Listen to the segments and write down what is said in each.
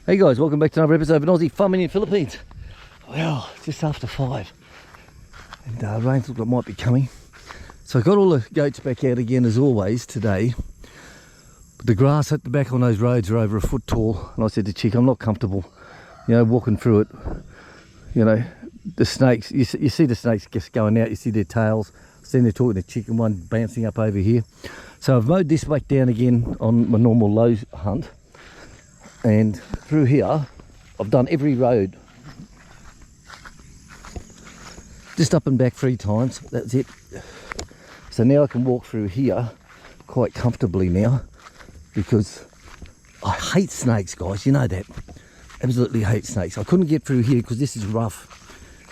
Hey guys, welcome back to another episode of an Aussie Farming in the Philippines. Well, it's just after 5 and rains look like might be coming. So I got all the goats back out again as always today. But the grass at the back on those roads are over a foot tall, and I said to Chick, I'm not comfortable, walking through it. The snakes, you see the snakes just going out, you see their tails. I've seen they're talking to Chick and one bouncing up over here. So I've mowed this back down again on my normal low hunt. And through here, I've done every road. Just up and back 3 times, that's it. So now I can walk through here quite comfortably now, because I hate snakes, guys, you know that. Absolutely hate snakes. I couldn't get through here because this is rough.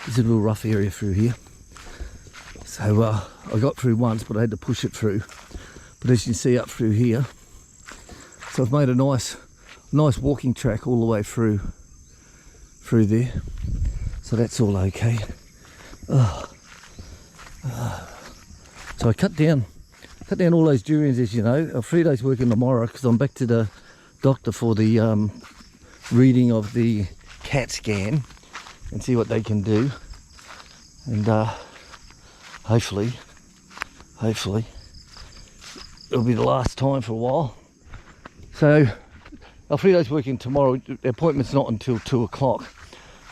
This is a little rough area through here. So I got through once, but I had to push it through. But as you can see up through here, so I've made a nice walking track all the way through there, so that's all okay. So I cut down all those durians, as you know. I'm 3 days working tomorrow because I'm back to the doctor for the reading of the CAT scan and see what they can do, and hopefully it'll be the last time for a while. So our 3 days working tomorrow. The appointment's not until 2 o'clock,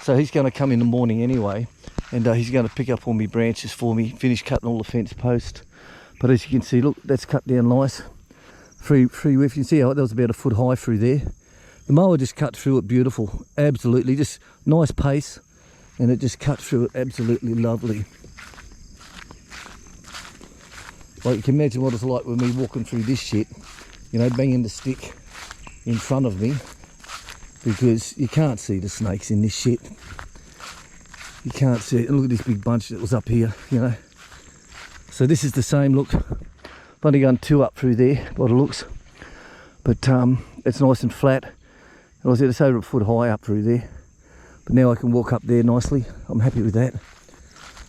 so he's going to come in the morning anyway, and he's going to pick up all my branches for me, finish cutting all the fence posts. But as you can see, look, that's cut down nice, free width. You can see how that was about a foot high through there. The mower just cut through it beautiful, absolutely, just nice pace, and it just cut through it absolutely lovely. Like, you can imagine what it's like with me walking through this shit, banging the stick in front of me, because you can't see the snakes in this shit. You can't see it. And look at this big bunch that was up here, So this is the same look. I've only gone 2 up through there by the looks, but it's nice and flat. And I said it's over a foot high up through there, but now I can walk up there nicely. I'm happy with that,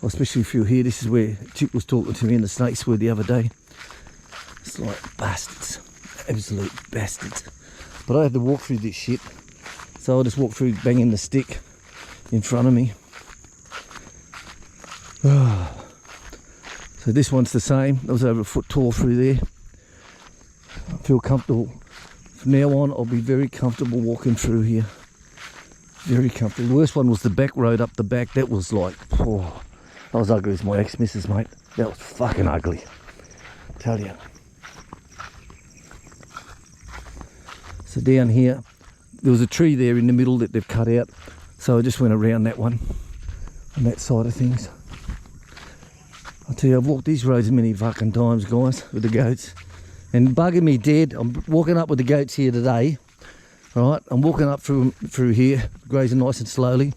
especially through here. This is where Chick was talking to me and the snakes were the other day. It's like bastards, absolute bastards. But I had to walk through this shit, so I just walked through banging the stick in front of me. So this one's the same. That was over a foot tall through there. I feel comfortable. From now on, I'll be very comfortable walking through here. Very comfortable. The worst one was the back road up the back. That was like, that was ugly as my ex-missus, mate. That was fucking ugly, I tell you. So down here, there was a tree there in the middle that they've cut out, so I just went around that one, on that side of things. I tell you, I've walked these roads many fucking times, guys, with the goats, and bugging me dead. I'm walking up with the goats here today, right? I'm walking up through here, grazing nice and slowly,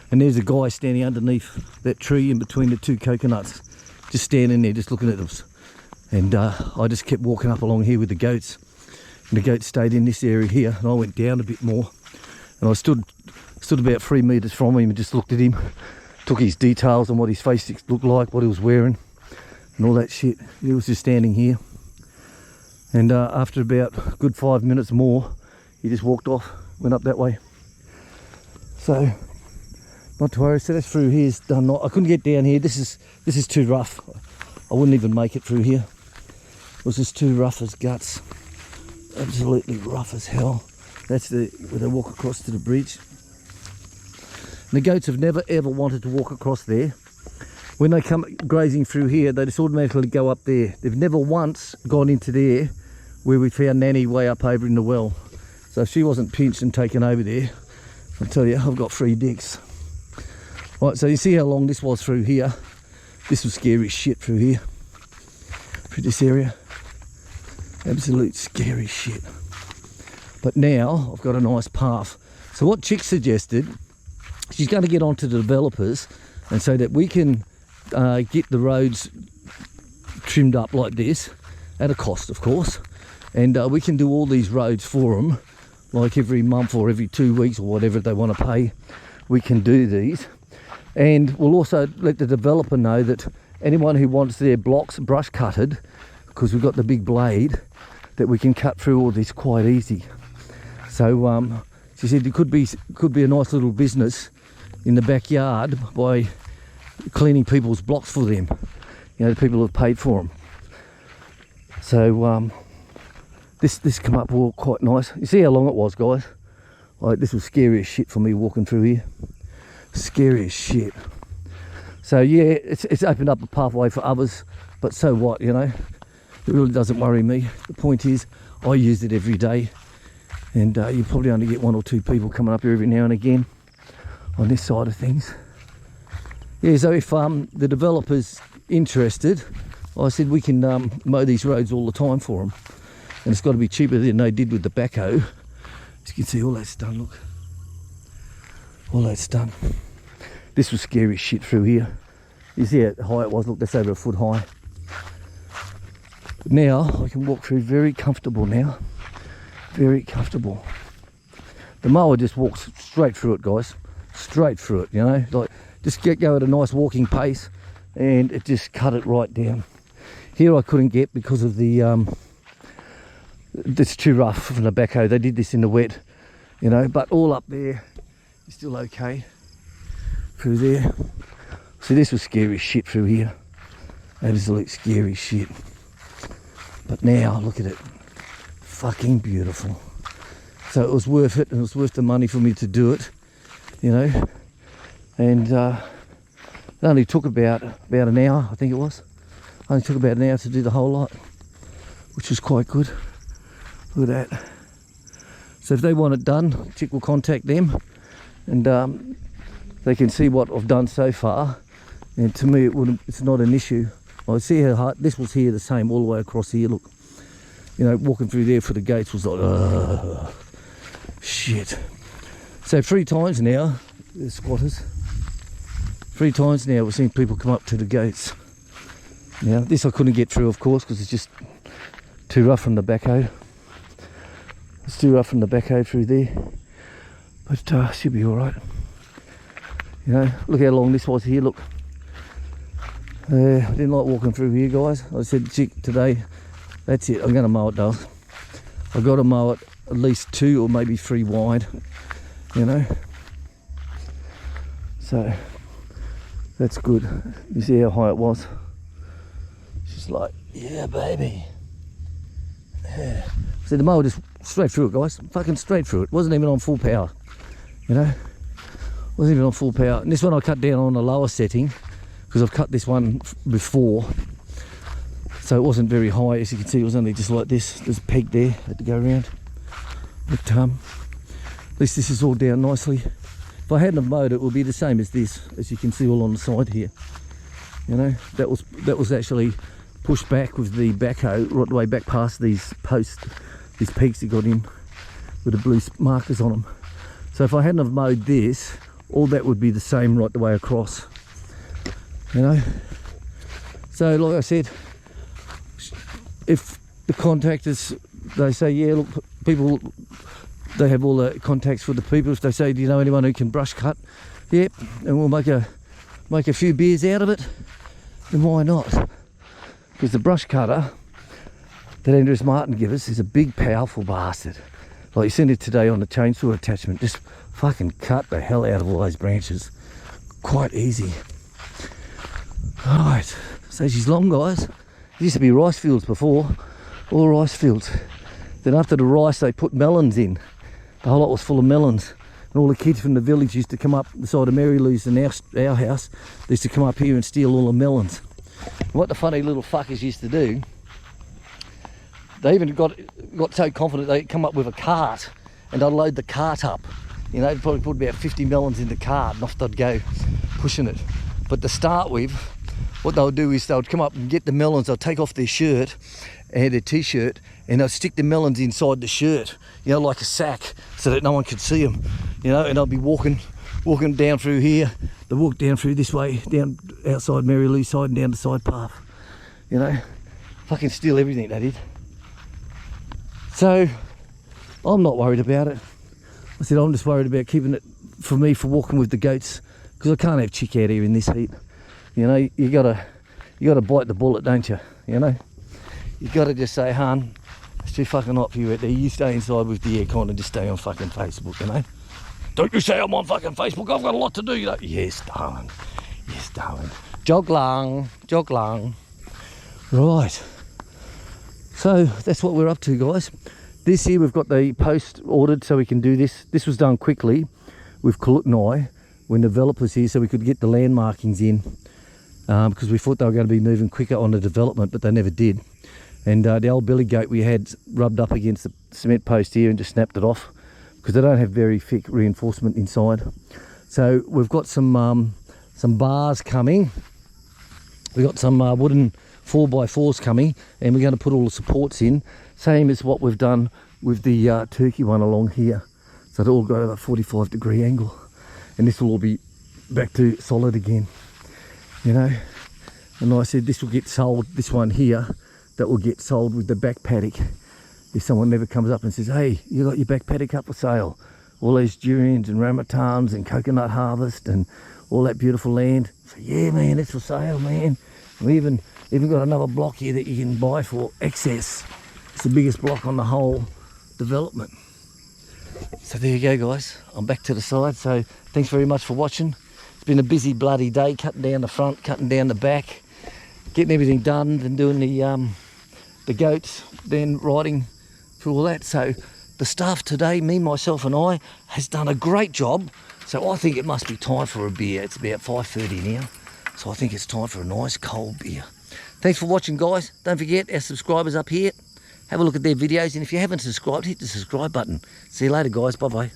and there's a guy standing underneath that tree in between the 2 coconuts, just standing there, just looking at us. And I just kept walking up along here with the goats. And the goat stayed in this area here, and I went down a bit more, and I stood about 3 metres from him and just looked at him, took his details on what his face looked like, what he was wearing and all that shit. He was just standing here, and after about a good 5 minutes more, he just walked off, went up that way. So not to worry. So that's through here's done. I couldn't get down here. This is too rough. I wouldn't even make it through here. It was just too rough as guts. Absolutely rough as hell. That's where they walk across to the bridge. And the goats have never ever wanted to walk across there. When they come grazing through here, they just automatically go up there. They've never once gone into there where we found Nanny way up over in the well. So if she wasn't pinched and taken over there, I'll tell you, I've got 3 dicks. Right, so you see how long this was through here. This was scary shit through here, through this area. Absolute scary shit. But now I've got a nice path. So what Chick suggested, she's going to get onto the developers and say that we can get the roads trimmed up like this, at a cost of course, and we can do all these roads for them, like every month or every 2 weeks or whatever they want to pay. We can do these, and we'll also let the developer know that anyone who wants their blocks brush cutted, because we've got the big blade, that we can cut through all this quite easy. So She said there could be a nice little business in the backyard by cleaning people's blocks for them. You know, the people who have paid for them. So this come up all quite nice. You see how long it was, guys? Like, this was scary as shit for me walking through here. Scary as shit. So yeah, it's opened up a pathway for others, but so what, you know? It really doesn't worry me. The point is, I use it every day, and you probably only get 1 or 2 people coming up here every now and again on this side of things. Yeah, so if the developer's interested, I said we can mow these roads all the time for them, and it's got to be cheaper than they did with the backhoe. As you can see, all that's done, look. All that's done. This was scary shit through here. You see how high it was? Look, that's over a foot high. But now I can walk through very comfortable now. Very comfortable. The mower just walks straight through it, guys. Straight through it, you know. Like, just go at a nice walking pace, and it just cut it right down. Here I couldn't get because of the it's too rough from the backhoe. They did this in the wet, you know, but all up there is still okay. Through there. See, this was scary shit through here. Absolute scary shit. But now, look at it. Fucking beautiful. So it was worth it, and it was worth the money for me to do it, you know. And it only took about an hour, I think it was. Only took about an hour to do the whole lot, which was quite good. Look at that. So if they want it done, Chick will contact them, and they can see what I've done so far. And to me, it's not an issue. I see how hard this was here, the same all the way across here. Look, you know, walking through there for the gates was like, shit. So 3 times now, the squatters. 3 times now we've seen people come up to the gates. Now this I couldn't get through, of course, because it's just too rough from the backhoe. It's too rough from the backhoe through there, but should be all right. You know, look how long this was here. Look, I didn't like walking through here, guys. I said, Chick, today, that's it. I'm going to mow it, though. I've got to mow it at least 2 or maybe 3 wide. You know, so that's good. You see how high it was? She's like, yeah, baby. Yeah. See, the mower just straight through it, guys. Fucking straight through it. Wasn't even on full power. You know, wasn't even on full power. And this one I cut down on a lower setting because I've cut this one before, so it wasn't very high. As you can see, it was only just like this. There's a peg there, had to go around. But at least this is all down nicely. If I hadn't have mowed it, it would be the same as this, as you can see all on the side here. You know, that was actually pushed back with the backhoe right the way back past these posts, these pegs that got in with the blue markers on them. So if I hadn't have mowed this, all that would be the same right the way across. You know, so like I said, if the contractors, they say, yeah, look, people, they have all the contacts for the people. If they say, do you know anyone who can brush cut? Yep, and we'll make a few beers out of it, then why not? Because the brush cutter that Andrews Martin gave us is a big, powerful bastard. Like, you seen it today on the chainsaw attachment, just fucking cut the hell out of all those branches. Quite easy. Alright, so she's long, guys. There used to be rice fields before, all rice fields. Then after the rice, they put melons in. The whole lot was full of melons. And all the kids from the village used to come up the side of Mary Lou's and our house. They used to come up here and steal all the melons. And what the funny little fuckers used to do, they even got so confident they'd come up with a cart and they'd load the cart up. You know, they'd probably put about 50 melons in the cart and off they'd go pushing it. But to start with, what they'll do is they'll come up and get the melons, they'll take off their shirt and their t-shirt and they'll stick the melons inside the shirt, you know, like a sack, so that no one could see them, you know. And they'll be walking down through here. They walk down through this way, down outside Mary Lou's side and down the side path, you know. Fucking steal everything, they did. So I'm not worried about it. I said I'm just worried about keeping it for me for walking with the goats, because I can't have Chick out here in this heat. You know, you gotta bite the bullet, don't you? You know, you gotta just say, hun, It's too fucking hot for you out there. You stay inside with the aircon and just stay on fucking Facebook, you know? Don't you say I'm on fucking Facebook, I've got a lot to do, you know? Yes, darling. Yes, darling. Jog lang, jog lang. Right. So that's what we're up to, guys. This here, we've got the post ordered so we can do this. This was done quickly with Kulutnai when the developers here, so we could get the land markings in, because we thought they were going to be moving quicker on the development, but they never did. And the old billy goat we had rubbed up against the cement post here and just snapped it off because they don't have very thick reinforcement inside. So we've got some bars coming. We've got some wooden 4x4s coming, and we're going to put all the supports in, same as what we've done with the turkey one along here. So it'll all go at a 45-degree angle, and this will all be back to solid again, you know. And like I said, this will get sold, this one here, that will get sold with the back paddock. If someone never comes up and says, hey, you got your back paddock up for sale, all those durians and ramatans and coconut harvest and all that beautiful land. So yeah, man, it's for sale, man. We even got another block here that you can buy for excess. It's the biggest block on the whole development. So there you go, guys. I'm back to the side. So thanks very much for watching. It's been a busy bloody day, cutting down the front, cutting down the back, getting everything done, and doing the goats, then riding through all that. So the staff today, me, myself and I, has done a great job. So I think it must be time for a beer. It's about 5:30 now. So I think it's time for a nice cold beer. Thanks for watching, guys. Don't forget our subscribers up here. Have a look at their videos, and if you haven't subscribed, hit the subscribe button. See you later, guys. Bye-bye.